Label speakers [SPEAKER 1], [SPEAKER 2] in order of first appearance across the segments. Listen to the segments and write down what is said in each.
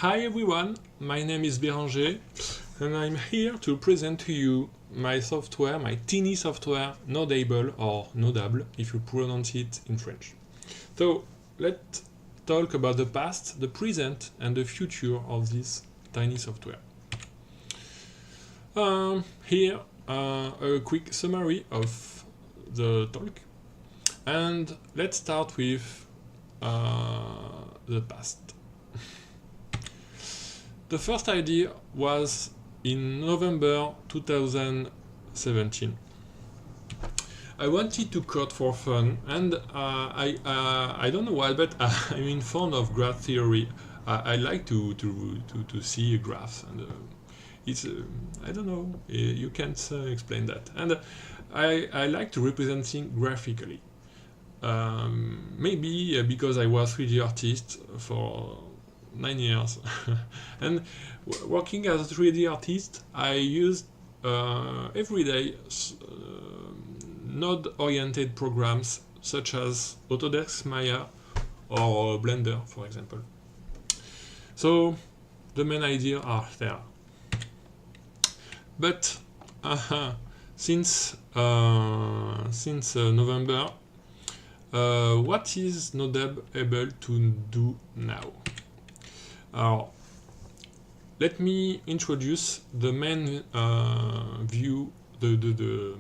[SPEAKER 1] Hi everyone, my name is Béranger and I'm here to present to you my software, my teeny software, Nodable or Nodable if you pronounce it in French. So let's talk about the past, the present and the future of this tiny software. Here a quick summary of the talk, and let's start with the past. The first idea was in November 2017. I wanted to code for fun, and I don't know why, but I'm in fond of graph theory. I like to see a graph, and it's I don't know, you can't explain that. And I like to represent things graphically. Maybe because I was 3D artist for 9 years and working as a 3D artist, I used every day node-oriented programs such as Autodesk Maya or Blender, for example. So the main ideas are there. But since November, what is Nodable able to do now? Let me introduce the main view, the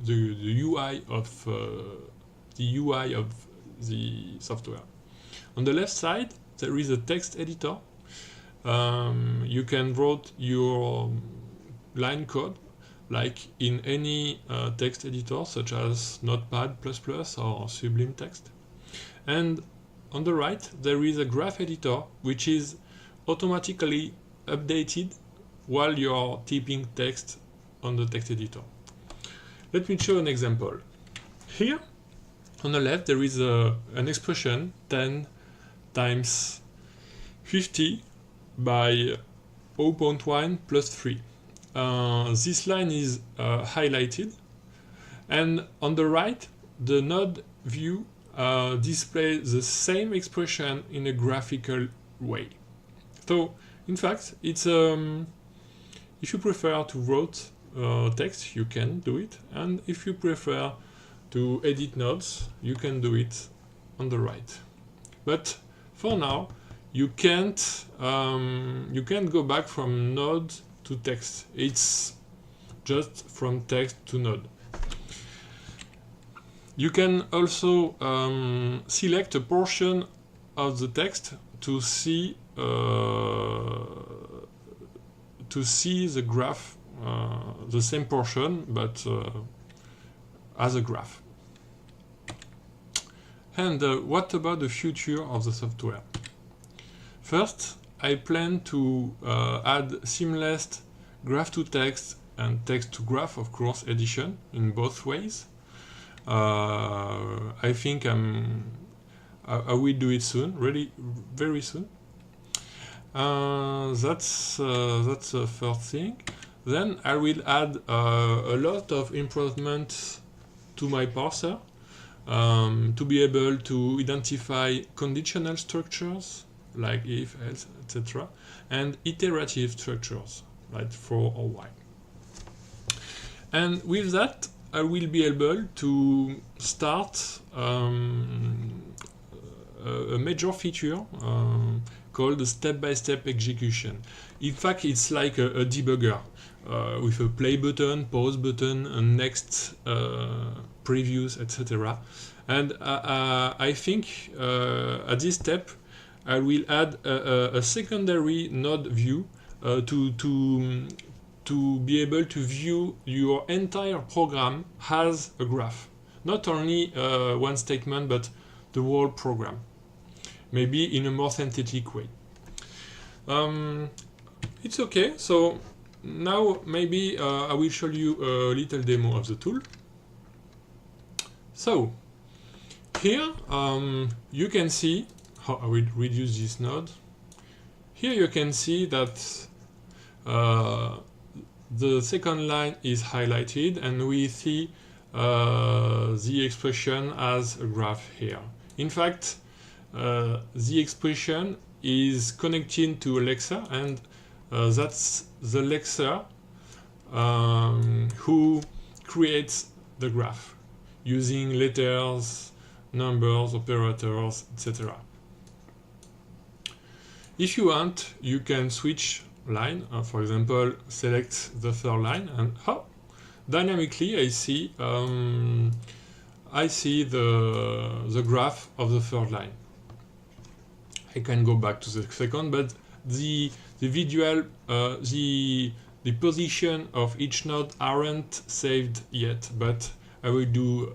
[SPEAKER 1] UI of the software. On the left side, there is a text editor. You can write your line code like in any text editor, such as Notepad++ or Sublime Text. And on the right, there is a graph editor, which is automatically updated while you're typing text on the text editor. Let me show an example. Here, on the left, there is an expression 10 times 50 by 0.1 plus 3. This line is highlighted, and on the right, the node view displays the same expression in a graphical way. So, in fact, it's if you prefer to write text, you can do it, and if you prefer to edit nodes, you can do it on the right. But for now, you can't go back from node to text. It's just from text to node. You can also select a portion of the text to see the graph, the same portion, but as a graph. And what about the future of the software? First, I plan to add seamless graph-to-text and text-to-graph, of course, edition in both ways. I think I will do it soon, really, very soon. That's the first thing. Then I will add a lot of improvements to my parser to be able to identify conditional structures like if, else, etc., and iterative structures like for or while. And with that, I will be able to start a major feature called the step-by-step execution. In fact, it's like a debugger with a play button, pause button, and next, previews, etc. And I think at this step, I will add a secondary node view to be able to view your entire program as a graph. Not only one statement, but the whole program. Maybe in a more synthetic way. It's okay, so now maybe I will show you a little demo of the tool. So, here you can see how I will reduce this node. Here you can see that the second line is highlighted, and we see the expression as a graph here. In fact, the expression is connecting to Alexa, and that's the Alexa who creates the graph using letters, numbers, operators, etc. If you want, you can switch line. For example, select the third line, and dynamically I see the graph of the third line. I can go back to the second, but the visual, the position of each node aren't saved yet, but I will do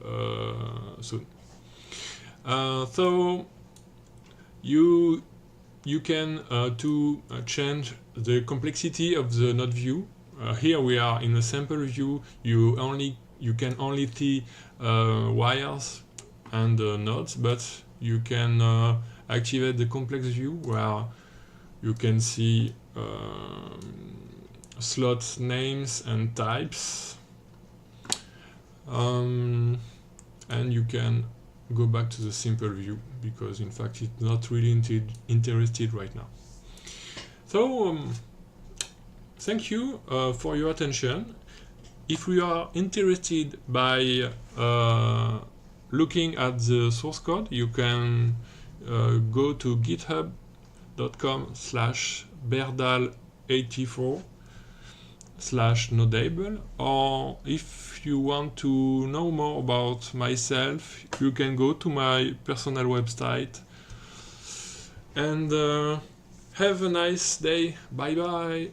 [SPEAKER 1] soon. So you can change the complexity of the node view. Here we are in a sample view. You can only see wires and nodes, but you can activate the complex view where you can see slot names and types, and you can go back to the simple view because in fact it's not really interested right now. So thank you for your attention. If you are interested by looking at the source code, you can go to github.com/berdal84/Nodable, or if you want to know more about myself, you can go to my personal website. And have a nice day. Bye bye.